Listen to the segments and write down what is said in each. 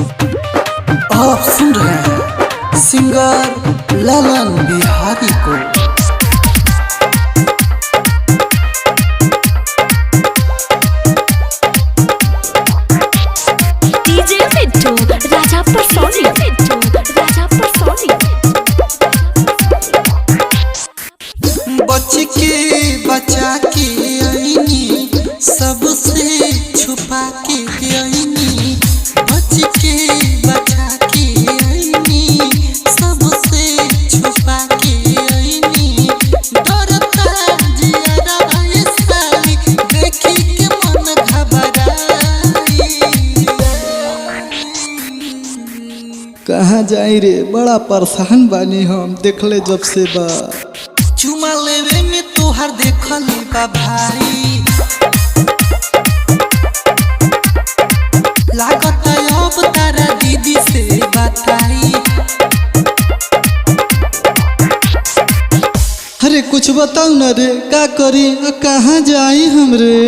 आप सुन रहे हैं सिंगर ललन बिहारी को। डीजे मिट्टू राजा परसोनी, राजा परसोनी। बच के बचा के आईनी, सबसे छुपा के आईनी। बच के बचा के आईनी, सबसे छुपा के आईनी। डरता जियारा ये साली, देखी के मन घबराई। कहाँ जाई रे, बड़ा परेशान बानी हम, देखले जब से बा। चुमा लेवे में तोहर देखली बा भाई, लागत अब तारा दीदी से बताई। अरे कुछ बताऊ ना रे, का करी कहाँ जाई हमरे।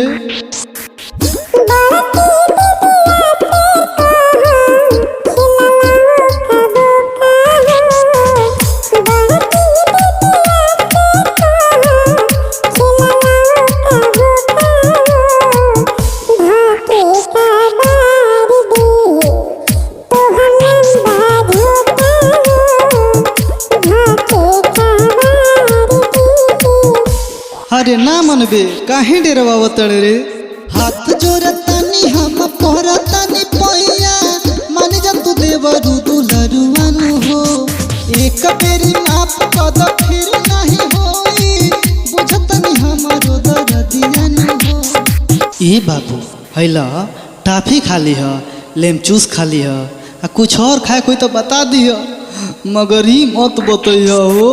अरे ना मनबे, काहे डेरवावतड़े रे। हाथ जोड़तानी हम पहरतानी पैया, मान जा तू देवरू दुलरुआनु हो। एक बेरी माफ कद फिर नहीं होई, बुझतनी हमारो दरदियानु हो। ए बाबू हैला टाफी खाली ह, लेम चूस खाली ह, कुछ और खाए कोई तो बता दिया, मगर ही मत बतैया हो।